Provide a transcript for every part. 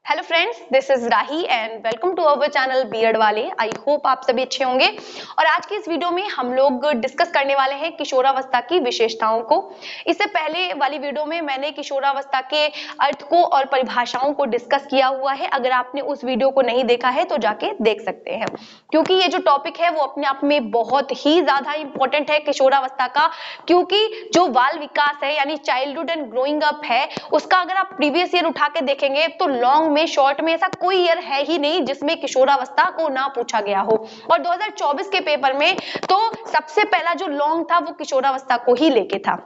Hello friends, this is Rahi and welcome to our channel BEd वाले। I hope आप सभी अच्छे होंगे। और आज की इस वीडियो में हम लोग डिस्कस करने वाले हैं किशोरावस्था की विशेषताओं को। इससे पहले वाली वीडियो में मैंने किशोरावस्था के अर्थ को और परिभाषाओं को डिस्कस किया हुआ है। अगर आपने उस वीडियो को नहीं देखा है तो जाके देख सकते हैं, क्योंकि ये जो टॉपिक है वो अपने आप में बहुत ही ज्यादा इंपॉर्टेंट है किशोरावस्था का। क्योंकि जो बाल विकास है यानी चाइल्डहुड एंड ग्रोइंग अप है, उसका अगर आप प्रीवियस ईयर उठा के देखेंगे तो लॉन्ग में शॉर्ट में ऐसा कोई ईयर है ही नहीं जिसमें किशोरावस्था को ना पूछा गया हो। और 2024 के पेपर में तो सबसे पहला जो लॉन्ग था वो किशोरावस्था को ही लेके था।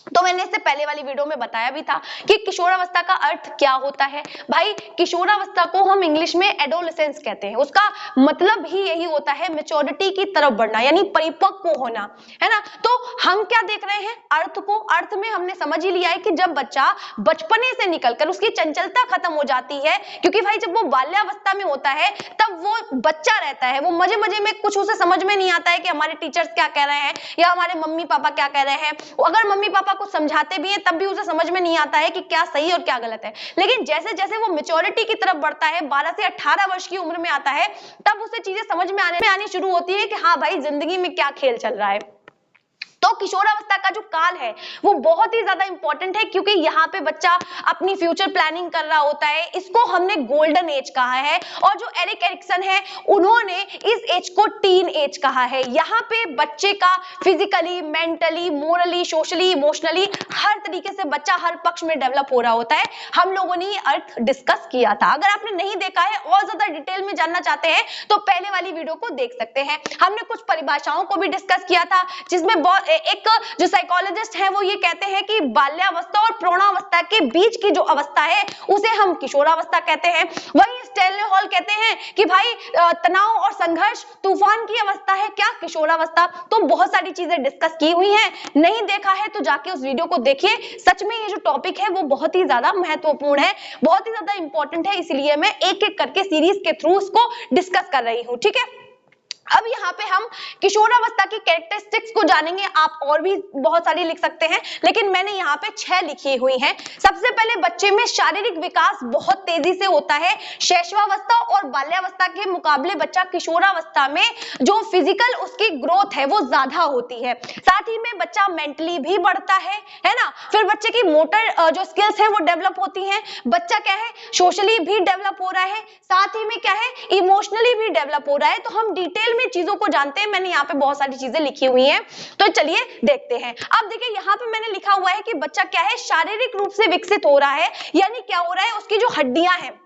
तो मैंने इससे पहले वाली वीडियो में बताया भी था कि किशोरावस्था का अर्थ क्या होता है। भाई, किशोरावस्था को हम इंग्लिश में एडोलेसेंस कहते हैं। उसका मतलब ही यही होता है मैच्योरिटी की तरफ बढ़ना, यानी परिपक्व होना, है ना। तो हम क्या देख रहे हैं अर्थ को। अर्थ में हमने समझ ही लिया है कि जब बच्चा बचपने से निकलकर उसकी चंचलता खत्म हो जाती है, क्योंकि भाई जब वो बाल्यावस्था में होता है तब वो बच्चा रहता है, वो मजे मजे में कुछ उसे समझ में नहीं आता है कि हमारे टीचर्स क्या कह रहे हैं या हमारे मम्मी पापा क्या कह रहे हैं। अगर मम्मी पापा कुछ समझाते भी हैं तब भी उसे समझ में नहीं आता है कि क्या सही और क्या गलत है। लेकिन जैसे जैसे वो मैच्योरिटी की तरफ बढ़ता है, 12 से 18 वर्ष की उम्र में आता है, तब उसे चीजें समझ में आनी शुरू होती है कि हाँ भाई, जिंदगी में क्या खेल चल रहा है। तो किशोरावस्था का जो काल है वो बहुत ही ज्यादा इंपॉर्टेंट है, क्योंकि यहाँ पे बच्चा अपनी फ्यूचर प्लानिंग कर रहा होता है। इसको हमने गोल्डन एज कहा है, और जो एरिक एरिक्सन है उन्होंने इस एज को टीन एज कहा है। यहाँ पे बच्चे का physically, mentally, morally, socially, emotionally हर तरीके से बच्चा हर पक्ष में डेवलप हो रहा होता है। हम लोगों ने ये अर्थ डिस्कस किया था। अगर आपने नहीं देखा है और ज्यादा डिटेल में जानना चाहते हैं तो पहले वाली वीडियो को देख सकते हैं। हमने कुछ परिभाषाओं को भी डिस्कस किया था, जिसमें एक जो साइकोलॉजिस्ट है वो ये कहते हैं कि बाल्यावस्था और प्रौढ़ावस्था के बीच की जो अवस्था है उसे हम किशोरावस्था कहते हैं। वहीं स्टैनले हॉल कहते हैं कि भाई तनाव और संघर्ष, तूफान की अवस्था है क्या किशोरावस्था। तो बहुत सारी चीजें डिस्कस की हुई हैं, नहीं देखा है तो जाके उस वीडियो को देखिए। सच में ये जो टॉपिक है वो बहुत ही ज्यादा महत्वपूर्ण है, बहुत ही ज्यादा इंपॉर्टेंट है, इसलिए मैं एक एक करके सीरीज के थ्रू उसको डिस्कस कर रही हूँ। ठीक है, अब यहाँ पे हम किशोरावस्था की कैरेक्टरिस्टिक्स को जानेंगे। आप और भी बहुत सारी लिख सकते हैं, लेकिन मैंने यहाँ पे 6 लिखी हुई हैं। सबसे पहले बच्चे में शारीरिक विकास बहुत तेजी से होता है। शैशवावस्था और बाल्यावस्था के मुकाबले बच्चा किशोरावस्था में जो फिजिकल उसकी ग्रोथ है वो ज्यादा होती है। साथ ही में बच्चा मेंटली भी बढ़ता है ना। फिर बच्चे की मोटर जो स्किल्स है वो डेवलप होती हैं। बच्चा क्या है, सोशली भी डेवलप हो रहा है, साथ ही में क्या है, इमोशनली भी डेवलप हो रहा है। तो हम डिटेल में चीजों को जानते हैं। मैंने यहाँ पे बहुत सारी चीजें लिखी हुई हैं, तो चलिए देखते हैं। अब देखिए यहाँ पे मैंने लिखा हुआ है कि बच्चा क्या है, शारीरिक रूप से विकसित हो रहा है। यानी क्या हो रहा है, उसकी जो हड्डियां हैं,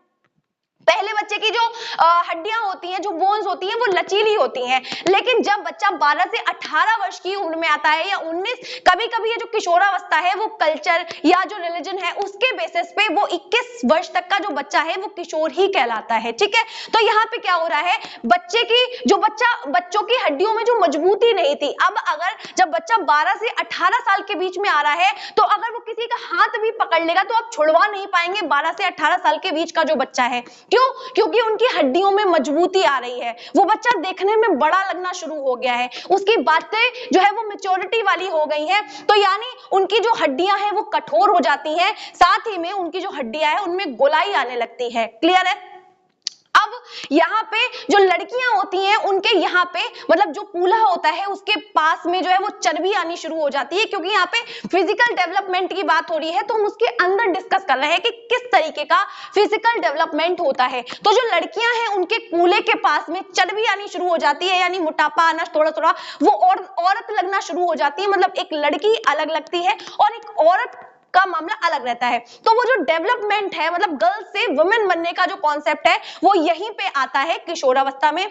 पहले बच्चे की जो हड्डियां होती हैं, जो बोन्स होती हैं, वो लचीली होती हैं। लेकिन जब बच्चा 12 से 18 वर्ष की उम्र में आता है या 19, कभी कभी ये जो किशोरावस्था है वो कल्चर या जो रिलीजन है उसके बेसिस पे वो 21 वर्ष तक का जो बच्चा है वो किशोर ही कहलाता है। ठीक है, तो यहाँ पे क्या हो रहा है, बच्चों की हड्डियों में जो मजबूती नहीं थी, अब अगर जब बच्चा 12 से 18 साल के बीच में आ रहा है तो अगर वो किसी का हाथ भी पकड़ लेगा तो आप छुड़वा नहीं पाएंगे 12 से 18 साल के बीच का जो बच्चा है। क्यों? क्योंकि उनकी हड्डियों में मजबूती आ रही है, वो बच्चा देखने में बड़ा लगना शुरू हो गया है, उसकी बातें जो है वो मैच्योरिटी वाली हो गई हैं। तो यानी उनकी जो हड्डियां हैं वो कठोर हो जाती हैं, साथ ही में उनकी जो हड्डियां हैं उनमें गोलाई आने लगती है। क्लियर है। अब यहाँ पे जो लड़कियां होती हैं उनके यहाँ पे मतलब जो कूल्हा होता है उसके पास में जो है वो चर्बी आनी शुरू हो जाती है, क्योंकि यहाँ पे फिजिकल डेवलपमेंट की बात हो रही है। तो हम उसके अंदर डिस्कस कर रहे हैं कि किस तरीके का फिजिकल डेवलपमेंट होता है। तो जो लड़कियां हैं उनके कूल्हे के पास में चर्बी आनी शुरू हो जाती है, यानी मोटापा आना, थोड़ा थोड़ा वो औरत लगना शुरू हो जाती है। मतलब एक लड़की अलग लगती है और एक औरत का मामला अलग रहता है। तो वो जो डेवलपमेंट है, मतलब गर्ल से वुमेन बनने का जो कॉन्सेप्ट है वो यहीं पे आता है किशोरावस्था में।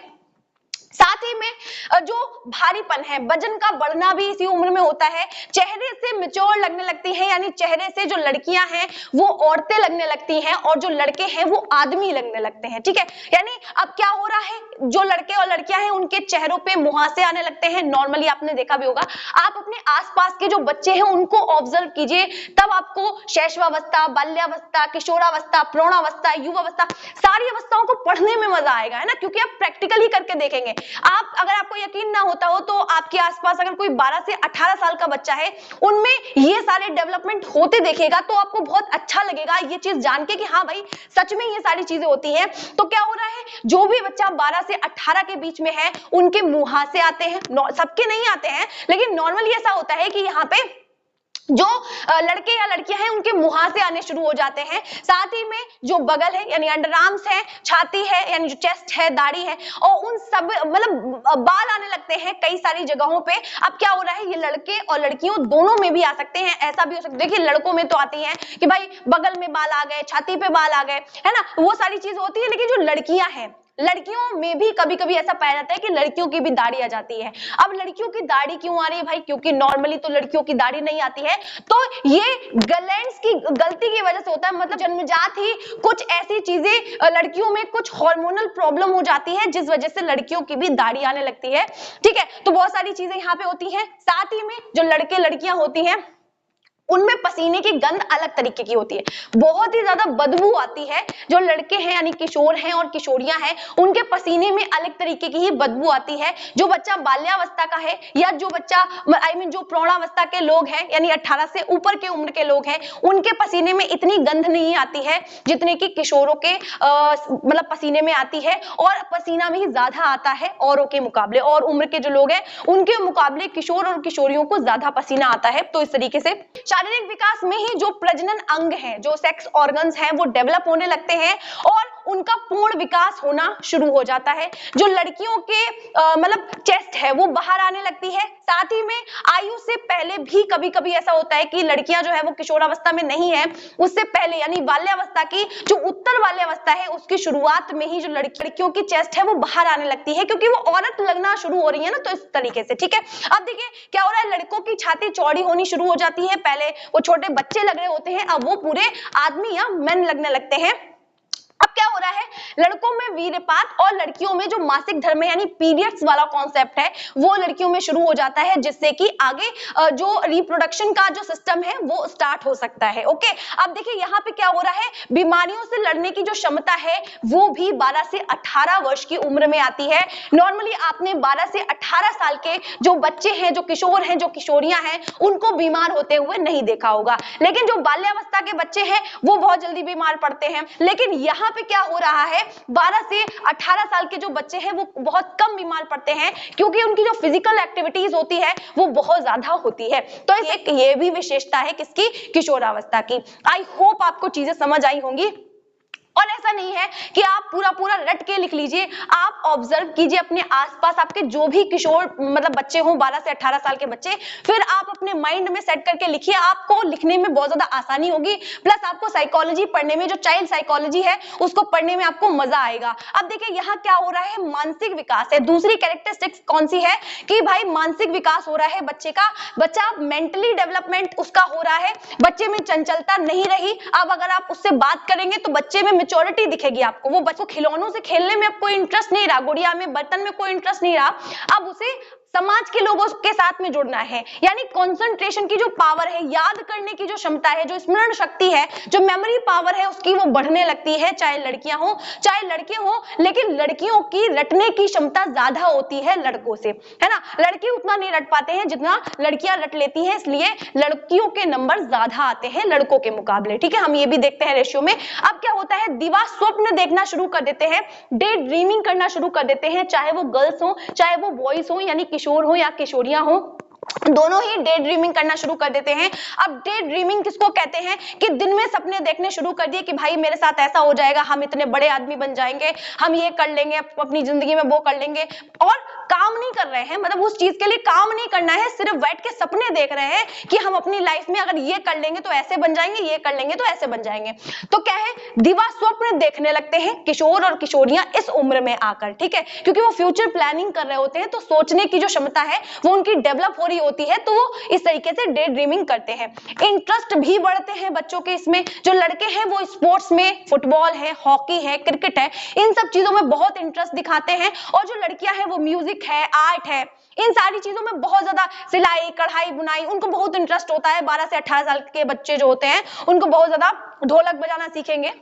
साथ ही में जो भारीपन है, वजन का बढ़ना भी इसी उम्र में होता है। चेहरे से मैच्योर लगने लगती हैं, यानी चेहरे से जो लड़कियां हैं वो औरतें लगने लगती हैं और जो लड़के हैं वो आदमी लगने लगते हैं। ठीक है, यानी अब क्या हो रहा है, जो लड़के और लड़कियां हैं उनके चेहरों पे मुहासे आने लगते हैं। नॉर्मली आपने देखा भी होगा, आप अपने आसपास के जो बच्चे हैं उनको ऑब्जर्व कीजिए, तब आपको शैशवावस्था, बाल्यावस्था, किशोरावस्था, प्रौढ़ावस्था, युवावस्था, सारी अवस्थाओं को पढ़ने में मजा आएगा, है ना, क्योंकि आप प्रैक्टिकली करके देखेंगे। आप अगर आपको यकीन ना होता हो तो आपके आसपास अगर कोई 12 से 18 साल का बच्चा है, उनमें ये सारे डेवलपमेंट होते देखेगा तो आपको बहुत अच्छा लगेगा ये चीज जान के कि हाँ भाई सच में ये सारी चीजें होती हैं। तो क्या हो रहा है, जो भी बच्चा 12 से 18 के बीच में है उनके मुंहासे आते हैं, सबके नहीं आते हैं लेकिन नॉर्मली ऐसा होता है कि यहाँ पे जो लड़के या लड़कियां हैं उनके मुहासे आने शुरू हो जाते हैं। साथ ही में जो बगल है यानी अंडर आर्म्स है, छाती है यानी जो चेस्ट है, दाढ़ी है, और उन सब मतलब बाल आने लगते हैं कई सारी जगहों पे। अब क्या हो रहा है, ये लड़के और लड़कियों दोनों में भी आ सकते हैं। ऐसा भी हो सकता है, देखिए लड़कों में तो आती है कि भाई बगल में बाल आ गए, छाती पे बाल आ गए, है ना, वो सारी चीज होती है। लेकिन जो लड़कियां हैं, लड़कियों में भी कभी कभी ऐसा पाया जाता है कि लड़कियों की भी दाढ़ी आ जाती है। अब लड़कियों की दाढ़ी क्यों आ रही है भाई, क्योंकि नॉर्मली तो लड़कियों की दाढ़ी नहीं आती है। तो ये ग्लैंड्स की गलती की वजह से होता है, मतलब जन्मजात ही कुछ ऐसी चीजें लड़कियों में कुछ हार्मोनल प्रॉब्लम हो जाती है जिस वजह से लड़कियों की भी दाढ़ी आने लगती है। ठीक है, तो बहुत सारी चीजें यहाँ पे होती हैं। साथ ही में जो लड़के लड़कियां होती हैं उनमें पसीने की गंध अलग तरीके की होती है, बहुत ही ज्यादा बदबू आती है। जो लड़के हैं यानी किशोर हैं और किशोरियां हैं, उनके पसीने में अलग तरीके की ही बदबू आती है। जो बच्चा बाल्यावस्था का है या जो बच्चा जो प्रौढ़ावस्था के लोग हैं यानी 18 से ऊपर के उम्र के लोग हैं, उनके पसीने में इतनी गंध नहीं आती है जितने की किशोरों के मतलब पसीने में आती है। और पसीना भी ज्यादा आता है औरों के मुकाबले, और उम्र के जो लोग हैं उनके मुकाबले किशोर और किशोरियों को ज्यादा पसीना आता है। तो इस तरीके से शारीरिक विकास में ही जो प्रजनन अंग हैं, जो सेक्स ऑर्गन्स हैं, वो डेवलप होने लगते हैं और उनका पूर्ण विकास होना शुरू हो जाता है। जो लड़कियों के मतलब चेस्ट है वो बाहर आने लगती है। साथ ही में आयु से पहले भी कभी कभी ऐसा होता है कि लड़कियां जो है वो किशोरावस्था में नहीं है, उससे पहले यानी बाल्यावस्था की जो उत्तर बाल्यावस्था है उसकी शुरुआत में ही जो लड़कियों की चेस्ट है वो बाहर आने लगती है, क्योंकि वो औरत लगना शुरू हो रही है ना। तो इस तरीके से ठीक है। अब देखिए क्या हो रहा है, लड़कों की छाती चौड़ी होनी शुरू हो जाती है। पहले वो छोटे बच्चे लग रहे होते हैं, अब वो पूरे आदमी या मैन लगने लगते हैं। अब क्या हो रहा है, लड़कों में वीर्यपात और लड़कियों में जो मासिक धर्म है यानी पीरियड्स वाला कॉन्सेप्ट है वो लड़कियों में शुरू हो जाता है, जिससे कि आगे जो रिप्रोडक्शन का जो सिस्टम है वो स्टार्ट हो सकता है। ओके, अब देखिए यहाँ पे क्या हो रहा है, बीमारियों से लड़ने की जो क्षमता है वो भी 12 से 18 वर्ष की उम्र में आती है। नॉर्मली आपने 12 से 18 साल के जो बच्चे हैं, जो किशोर हैं, जो किशोरियां हैं, उनको बीमार होते हुए नहीं देखा होगा। लेकिन जो बाल्यावस्था के बच्चे हैं वो बहुत जल्दी बीमार पड़ते हैं। लेकिन यहाँ पे क्या हो रहा है, 12 से 18 साल के जो बच्चे हैं वो बहुत कम बीमार पड़ते हैं, क्योंकि उनकी जो फिजिकल एक्टिविटीज होती है वो बहुत ज्यादा होती है। तो एक ये भी विशेषता है किसकी, किशोरावस्था की। आई होप आपको चीजें समझ आई होंगी। और ऐसा नहीं है कि आप पूरा पूरा रट के लिख लीजिए, आप ऑब्जर्व कीजिए अपने आसपास आपके जो भी किशोर मतलब बच्चे हों, 12 से 18 साल के बच्चे, फिर आप अपने माइंड में सेट करके लिखिए। आपको लिखने में बहुत ज्यादा आसानी होगी, प्लस आपको साइकोलॉजी पढ़ने में, जो चाइल्ड साइकोलॉजी है उसको पढ़ने में आपको मजा आएगा। अब देखिए यहाँ क्या हो रहा है, मानसिक विकास है। दूसरी कैरेक्टरिस्टिक्स कौन सी है कि भाई मानसिक विकास हो रहा है बच्चे का, बच्चा मेंटली डेवलपमेंट उसका हो रहा है, बच्चे में चंचलता नहीं रही। अब अगर आप उससे बात करेंगे तो बच्चे में मैच्योरिटी दिखेगी आपको। वो बच्चों खिलौनों से खेलने में अब कोई इंटरेस्ट नहीं रहा, गुड़िया में, बर्तन में कोई इंटरेस्ट नहीं रहा। अब उसे समाज के लोगों के साथ में जुड़ना है, यानी कंसंट्रेशन की जो पावर है, याद करने की जो क्षमता है, जो स्मरण शक्ति है, जो मेमोरी पावर है उसकी वो बढ़ने लगती है, चाहे लड़कियां हो चाहे लड़के हो। लेकिन लड़कियों की रटने की क्षमता ज्यादा होती है लड़कों से, है ना। लड़के उतना नहीं रट पाते हैं जितना लड़कियां रट लेती हैं, इसलिए लड़कियों के नंबर ज्यादा आते हैं लड़कों के मुकाबले। ठीक है, हम ये भी देखते हैं रेशियो में। अब क्या होता है, दिवा स्वप्न देखना शुरू कर देते हैं, डे ड्रीमिंग करना शुरू कर देते हैं, चाहे वो गर्ल्स हो चाहे वो बॉयज हो, यानी किशोर हो या किशोरियां हो, दोनों ही डे ड्रीमिंग करना शुरू कर देते हैं। अब डे ड्रीमिंग किसको कहते हैं कि दिन में सपने देखने शुरू कर दिए कि भाई मेरे साथ ऐसा हो जाएगा, हम इतने बड़े आदमी बन जाएंगे, हम ये कर लेंगे, अपनी जिंदगी में वो कर लेंगे, और काम नहीं कर रहे हैं, मतलब उस चीज के लिए काम नहीं करना है, सिर्फ बैठ के सपने देख रहे हैं कि हम अपनी लाइफ में अगर ये कर लेंगे तो ऐसे बन जाएंगे, ये कर लेंगे तो ऐसे बन जाएंगे। तो क्या है, दिवा स्वप्न देखने लगते हैं किशोर और किशोरियां इस उम्र में आकर। ठीक है, क्योंकि वो फ्यूचर प्लानिंग कर रहे होते हैं, तो सोचने की जो क्षमता है वो उनकी डेवलप हो रही होती है, तो वो इस तरीके से डे ड्रीमिंग करते हैं। इंटरेस्ट भी बढ़ते हैं बच्चों के इसमें। जो लड़के हैं वो स्पोर्ट्स में, फुटबॉल है, हॉकी है, क्रिकेट है, इन सब चीजों में बहुत इंटरेस्ट दिखाते हैं। और जो लड़कियां हैं वो म्यूजिक है, आर्ट है, इन सारी चीजों में बहुत ज्यादा, सिलाई कढ़ाई बुनाई, उनको बहुत इंटरेस्ट होता है। 12 से 18 साल के बच्चे जो होते हैं उनको बहुत ज्यादा ढोलक बजाना सीखेंगे,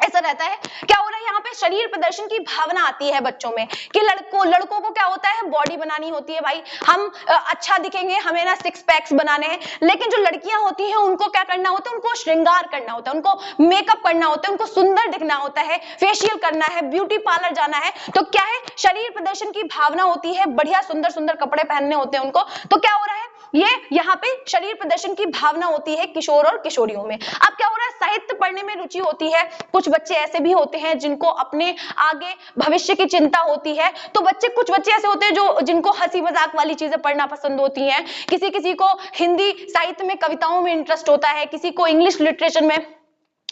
ऐसा चीजें रहता है, क्या हो रहा है यहाँ पे शरीर प्रदर्शन की भावना आती है बच्चों में कि लड़कों को क्या होता है, बॉडी बनानी होती है भाई, हम अच्छा दिखेंगे, हमें ना सिक्स पैक्स बनाने हैं। लेकिन जो लड़कियां होती हैं उनको क्या करना होता है, उनको श्रृंगार करना होता है, उनको मेकअप करना होता है, उनको सुंदर दिखना होता है, फेशियल करना है, ब्यूटी पार्लर जाना है। तो क्या है, शरीर प्रदर्शन की भावना होती है, बढ़िया सुंदर सुंदर कपड़े पहनने होते हैं उनको। तो क्या हो रहा है, ये यहाँ पे शरीर प्रदर्शन की भावना होती है किशोर और किशोरियों में। अब क्या हो रहा है, साहित्य पढ़ने में रुचि होती है। कुछ बच्चे ऐसे भी होते हैं जिनको अपने आगे भविष्य की चिंता होती है। तो कुछ बच्चे ऐसे होते हैं जो जिनको हंसी मजाक वाली चीजें पढ़ना पसंद होती हैं। किसी को हिंदी साहित्य में, कविताओं में इंटरेस्ट होता है, किसी को इंग्लिश लिटरेचर में,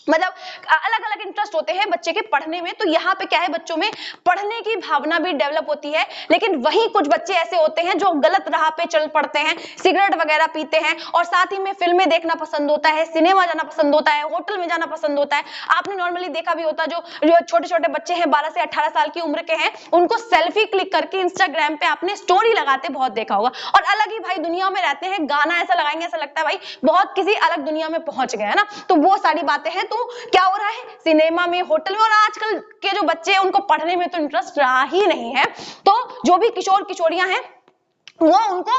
मतलब अलग अलग इंटरेस्ट होते हैं बच्चे के पढ़ने में। तो यहाँ पे क्या है, बच्चों में पढ़ने की भावना भी डेवलप होती है। लेकिन वही कुछ बच्चे ऐसे होते हैं जो गलत राह पे चल पड़ते हैं, सिगरेट वगैरह पीते हैं, और साथ ही में फिल्में देखना पसंद होता है, सिनेमा जाना पसंद होता है, होटल में जाना पसंद होता है। आपने नॉर्मली देखा भी होता, जो छोटे छोटे बच्चे हैं 12 से 18 साल की उम्र के हैं, उनको सेल्फी क्लिक करके इंस्टाग्राम पे आपने स्टोरी लगाते बहुत देखा होगा, और अलग ही भाई दुनिया में रहते हैं। गाना ऐसा लगाएंगे, ऐसा लगता है भाई बहुत किसी अलग दुनिया में पहुंच गए, है ना। तो वो सारी बातें हैं। तो क्या हो रहा है, सिनेमा में, होटल में, और आजकल के जो बच्चे हैं उनको पढ़ने में तो इंटरेस्ट रहा ही नहीं है। तो जो भी किशोर किशोरियां हैं वो उनको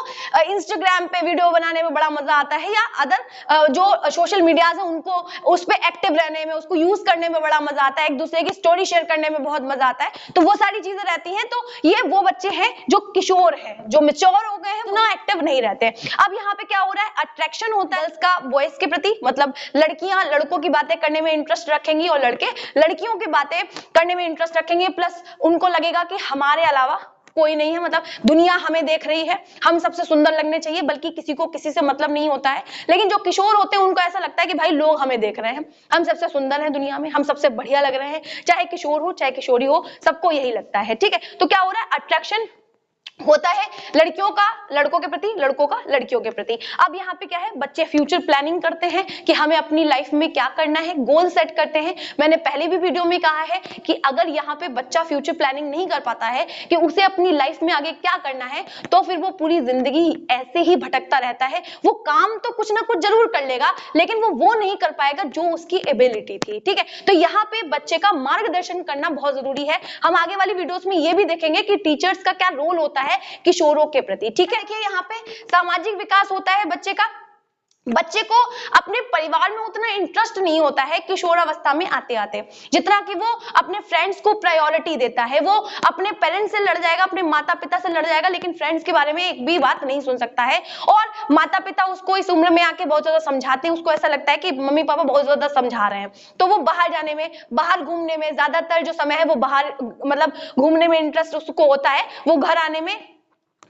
इंस्टाग्राम पे वीडियो बनाने में बड़ा मजा आता है, या अदर जो सोशल मीडियाज है उनको उस पे एक्टिव रहने में, उसको यूज करने में बड़ा मजा आता है, एक दूसरे की स्टोरी शेयर करने में बहुत मजा आता है। तो वो सारी चीजें रहती हैं। तो ये वो बच्चे हैं जो किशोर हैं, जो मैच्योर हो गए हैं, ना एक्टिव नहीं रहते। अब यहाँ पे क्या हो रहा है, अट्रैक्शन होता है उसका बॉयज के प्रति, मतलब लड़कियां लड़कों की बातें करने में इंटरेस्ट रखेंगी और लड़के लड़कियों की बातें करने में इंटरेस्ट रखेंगे। प्लस उनको लगेगा कि हमारे अलावा कोई नहीं है, मतलब दुनिया हमें देख रही है, हम सबसे सुंदर लगने चाहिए, बल्कि किसी को किसी से मतलब नहीं होता है। लेकिन जो किशोर होते हैं उनको ऐसा लगता है कि भाई लोग हमें देख रहे हैं, हम सबसे सुंदर हैं दुनिया में, हम सबसे बढ़िया लग रहे हैं, चाहे किशोर हो चाहे किशोरी हो, सबको यही लगता है। ठीक है, तो क्या हो रहा है, अट्रैक्शन होता है लड़कियों का लड़कों के प्रति, लड़कों का लड़कियों के प्रति। अब यहाँ पे क्या है, बच्चे फ्यूचर प्लानिंग करते हैं कि हमें अपनी लाइफ में क्या करना है, गोल सेट करते हैं। मैंने पहले भी वीडियो में कहा है कि अगर यहाँ पे बच्चा फ्यूचर प्लानिंग नहीं कर पाता है कि उसे अपनी लाइफ में आगे क्या करना है, तो फिर वो पूरी जिंदगी ऐसे ही भटकता रहता है। वो काम तो कुछ ना कुछ जरूर कर लेगा, लेकिन वो नहीं कर पाएगा जो उसकी एबिलिटी थी। ठीक है, तो यहाँ पे बच्चे का मार्गदर्शन करना बहुत जरूरी है। हम आगे वाली वीडियोस में ये भी देखेंगे कि टीचर्स का क्या रोल होता है किशोरों के प्रति। ठीक है, देखिए यहाँ पे सामाजिक विकास होता है बच्चे का। बच्चे को अपने परिवार में उतना इंटरेस्ट नहीं होता है किशोरावस्था में आते आते, जितना कि वो अपने फ्रेंड्स को प्रायोरिटी देता है। वो अपने पेरेंट्स से लड़ जाएगा, अपने माता पिता से लड़ जाएगा, लेकिन फ्रेंड्स के बारे में एक भी बात नहीं सुन सकता है। और माता पिता उसको इस उम्र में आके बहुत ज्यादा समझाते हैं, उसको ऐसा लगता है कि मम्मी पापा बहुत ज्यादा समझा रहे हैं, तो वो बाहर जाने में, बाहर घूमने में, ज्यादातर जो समय है वो बाहर मतलब घूमने में इंटरेस्ट उसको होता है। वो घर आने में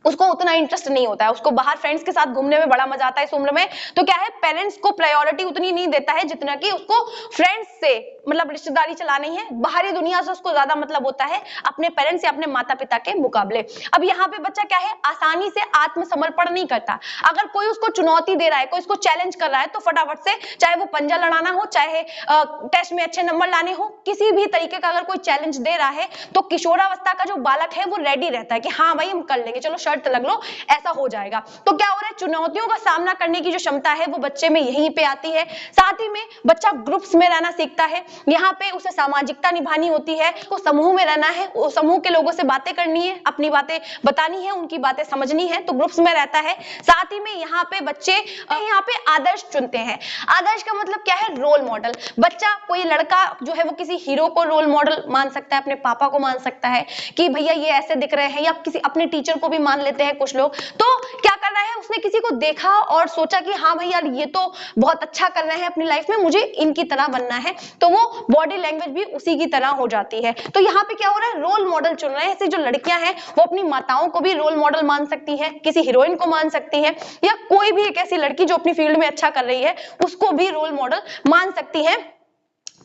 उसको उतना इंटरेस्ट नहीं होता है, उसको बाहर फ्रेंड्स के साथ घूमने में बड़ा मजा आता है इस उम्र में। तो क्या है, पेरेंट्स को प्रायोरिटी उतनी नहीं देता है जितना कि उसको फ्रेंड्स से मतलब रिश्तेदारी चलानी है, बाहरी दुनिया से उसको ज्यादा मतलब होता है अपने पेरेंट्स या अपने माता पिता के मुकाबले। अब यहाँ पे बच्चा क्या है, आसानी से आत्मसमर्पण नहीं करता। अगर कोई उसको चुनौती दे रहा है, कोई उसको चैलेंज कर रहा है, तो फटाफट से, चाहे वो पंजा लड़ाना हो, चाहे टेस्ट में अच्छे नंबर लाने हो, किसी भी तरीके का अगर कोई चैलेंज दे रहा है, तो किशोरावस्था का जो बालक है वो रेडी रहता है कि हाँ भाई हम कर लेंगे, चलो शर्त लग लो, ऐसा हो जाएगा। तो क्या हो रहा है, चुनौतियों का सामना करने की जो क्षमता है वो बच्चे में यहीं पे आती है। साथ ही में बच्चा ग्रुप्स में रहना सीखता है। यहाँ पे उसे सामाजिकता निभानी होती है, उसको समूह में रहना है, समूह के लोगों से बातें करनी है, अपनी बातें बतानी है, उनकी बातें समझनी है, तो ग्रुप्स में रहता है। साथ ही में यहाँ पे बच्चे यहाँ पे आदर्श चुनते हैं। आदर्श का मतलब क्या है, रोल मॉडल। बच्चा, कोई लड़का जो है वो किसी हीरो को रोल मॉडल मान सकता है, अपने पापा को मान सकता है कि भैया ये ऐसे दिख रहे हैं, या किसी अपने टीचर को भी मान लेते हैं कुछ लोग। तो क्या कर रहा है, उसने किसी को देखा और सोचा कि हाँ भाई यार ये तो बहुत अच्छा कर रहे हैं अपनी लाइफ में, मुझे इनकी तरह बनना है, तो वो बॉडी लैंग्वेज भी उसी की तरह हो जाती है। तो यहाँ पे क्या हो रहा है, रोल मॉडल चुन रहे हैं। ऐसे जो लड़कियां हैं वो अपनी माताओं को भी रोल मॉडल मान सकती है, किसी हीरोइन को मान सकती है, या कोई भी एक ऐसी लड़की जो अपनी फील्ड में अच्छा कर रही है उसको भी रोल मॉडल मान सकती है।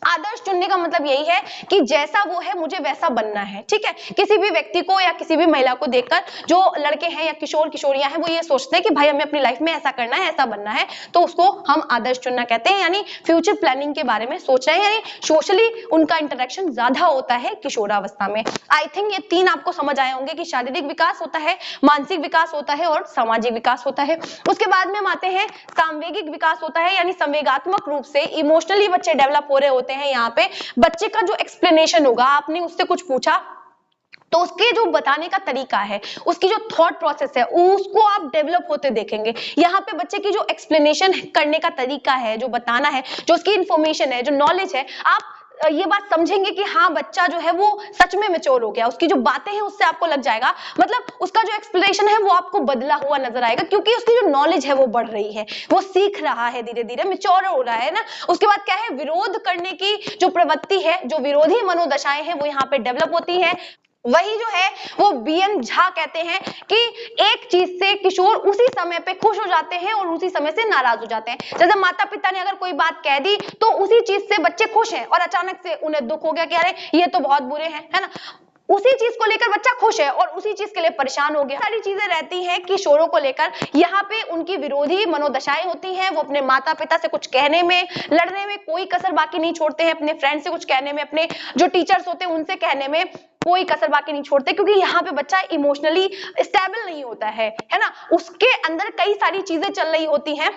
आदर्श चुनने का मतलब यही है कि जैसा वो है मुझे वैसा बनना है। ठीक है, किसी भी व्यक्ति को या किसी भी महिला को देखकर जो लड़के हैं या किशोर किशोरियां हैं वो ये सोचते हैं कि भाई हमें अपनी लाइफ में ऐसा करना है, ऐसा बनना है, तो उसको हम आदर्श चुनना कहते हैं। यानी फ्यूचर प्लानिंग के बारे में सोच रहे हैं, यानी सोशली उनका इंटरेक्शन ज्यादा होता है किशोरावस्था में। आई थिंक ये तीन आपको समझ आए होंगे कि शारीरिक विकास होता है, मानसिक विकास होता है और सामाजिक विकास होता है। उसके बाद में हम आते हैं सांवेगिक विकास होता है, यानी संवेगात्मक रूप से इमोशनली बच्चे डेवलप हो रहे होते होते हैं यहाँ पे बच्चे का जो एक्सप्लेनेशन होगा, आपने उससे कुछ पूछा तो उसके जो बताने का तरीका है, उसकी जो थॉट प्रोसेस है, उसको आप डेवलप होते देखेंगे। यहाँ पे बच्चे की जो एक्सप्लेनेशन करने का तरीका है, जो बताना है, जो उसकी इंफॉर्मेशन है, जो नॉलेज है, आप ये बात समझेंगे कि हाँ बच्चा जो है वो सच में मैच्योर हो गया, उसकी जो बातें हैं उससे आपको लग जाएगा, मतलब उसका जो एक्सप्लेनेशन है वो आपको बदला हुआ नजर आएगा, क्योंकि उसकी जो नॉलेज है वो बढ़ रही है, वो सीख रहा है, धीरे धीरे मैच्योर हो रहा है ना। उसके बाद क्या है, विरोध करने की जो प्रवृत्ति है, जो विरोधी मनोदशाएं हैं वो यहाँ पे डेवलप होती है। वही जो है वो बीएम झा कहते हैं कि एक चीज से किशोर उसी समय पे खुश हो जाते हैं और उसी समय से नाराज हो जाते हैं। जैसे माता पिता ने अगर कोई बात कह दी तो उसी चीज से बच्चे खुश हैं और अचानक से उन्हें दुख हो गया कि अरे ये तो बहुत बुरे हैं, है ना। उसी चीज को लेकर बच्चा खुश है और उसी चीज के लिए परेशान हो गया। सारी चीजें रहती हैं किशोरों को लेकर, यहाँ पे उनकी विरोधी मनोदशाएं होती हैं। वो अपने माता पिता से कुछ कहने में, लड़ने में कोई कसर बाकी नहीं छोड़ते हैं, अपने फ्रेंड से कुछ कहने में, अपने जो टीचर्स होते हैं उनसे कहने में कोई कसर बाकी नहीं छोड़ते, क्योंकि यहाँ पे बच्चा इमोशनली स्टेबल नहीं होता है ना। उसके अंदर कई सारी चीजें चल रही होती हैं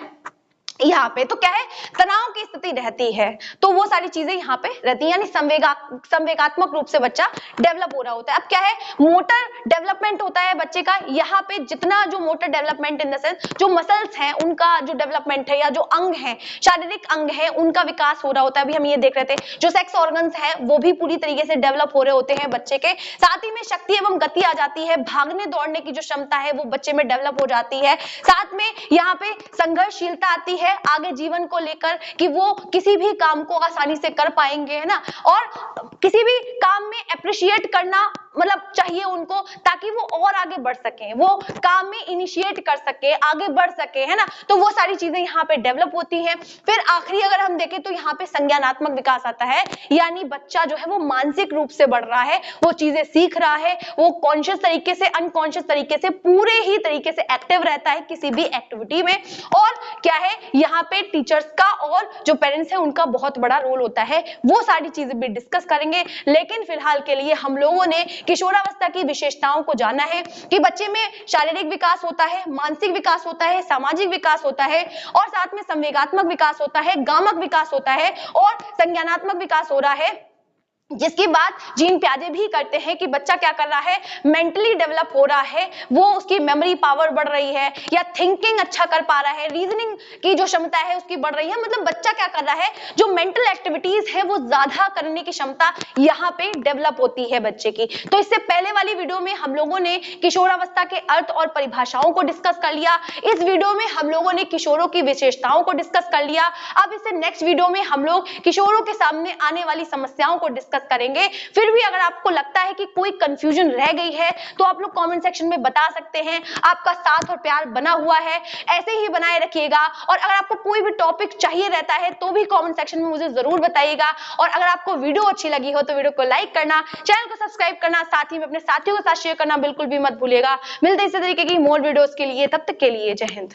यहाँ पे, तो क्या है, तनाव की स्थिति रहती है, तो वो सारी चीजें यहाँ पे रहती है, यानी संवेगात्मक रूप से बच्चा डेवलप हो रहा होता है। अब क्या है, मोटर डेवलपमेंट होता है बच्चे का। यहाँ पे जितना जो motor development in the sense जो मसल्स हैं उनका जो डेवलपमेंट है, या जो अंग है, शारीरिक अंग है, उनका विकास हो रहा होता है। अभी हम ये देख रहे थे, जो सेक्स ऑर्गन्स है वो भी पूरी तरीके से डेवलप हो रहे होते हैं बच्चे के। साथ ही में शक्ति एवं गति आ जाती है, भागने दौड़ने की जो क्षमता है वो बच्चे में डेवलप हो जाती है। साथ में यहाँ पे संघर्षशीलता आती है आगे जीवन को लेकर, कि वो किसी भी काम को आसानी से कर पाएंगे, है ना। और किसी भी काम में अप्रिशिएट करना मतलब चाहिए उनको, ताकि वो और आगे बढ़ सके, वो काम में इनिशिएट कर सके, आगे बढ़ सके, है ना। तो वो सारी चीजें यहाँ पे डेवलप होती हैं। फिर आखिरी अगर हम देखें तो यहाँ पे संज्ञानात्मक विकास आता है, यानी बच्चा जो है वो मानसिक रूप से बढ़ रहा है, वो चीजें सीख रहा है, वो कॉन्शियस तरीके से, अनकॉन्शियस तरीके से, पूरे ही तरीके से एक्टिव रहता है किसी भी एक्टिविटी में। और क्या है, यहाँ पे टीचर्स का और जो पेरेंट्स है उनका बहुत बड़ा रोल होता है। वो सारी चीजें भी डिस्कस करेंगे, लेकिन फिलहाल के लिए हम लोगों ने किशोरावस्था की विशेषताओं को जाना है कि बच्चे में शारीरिक विकास होता है, मानसिक विकास होता है, सामाजिक विकास होता है, और साथ में संवेगात्मक विकास होता है, गामक विकास होता है, और संज्ञानात्मक विकास हो रहा है, जिसकी बात जीन प्याजे भी करते हैं कि बच्चा क्या कर रहा है, मेंटली डेवलप हो रहा है, वो उसकी मेमोरी पावर बढ़ रही है, या थिंकिंग अच्छा कर पा रहा है, रीजनिंग की जो क्षमता है उसकी बढ़ रही है। मतलब बच्चा क्या कर रहा है, जो मेंटल एक्टिविटीज है वो ज्यादा करने की क्षमता यहाँ पे डेवलप होती है बच्चे की। तो इससे पहले वाली वीडियो में हम लोगों ने किशोरावस्था के अर्थ और परिभाषाओं को डिस्कस कर लिया। इस वीडियो में हम लोगों ने किशोरों की विशेषताओं को डिस्कस कर लिया। अब इससे नेक्स्ट वीडियो में हम लोग किशोरों के सामने आने वाली समस्याओं को डिस्कस करेंगे। फिर भी अगर आपको लगता है कि कोई कंफ्यूजन रह गई है तो आप लोग कमेंट सेक्शन में बता सकते हैं। आपका साथ और प्यार बना हुआ है, ऐसे ही बनाए रखिएगा। और अगर आपको कोई भी टॉपिक चाहिए रहता है तो भी कमेंट सेक्शन में मुझे जरूर बताइएगा। और अगर आपको वीडियो अच्छी लगी हो तो वीडियो को लाइक करना, चैनल को सब्सक्राइब करना, साथ ही में अपने साथियों के साथ शेयर करना बिल्कुल भी मत भूलिएगा। मिलते हैं इसी तरीके की मोर वीडियोस के लिए, तब तक के लिए जय हिंद।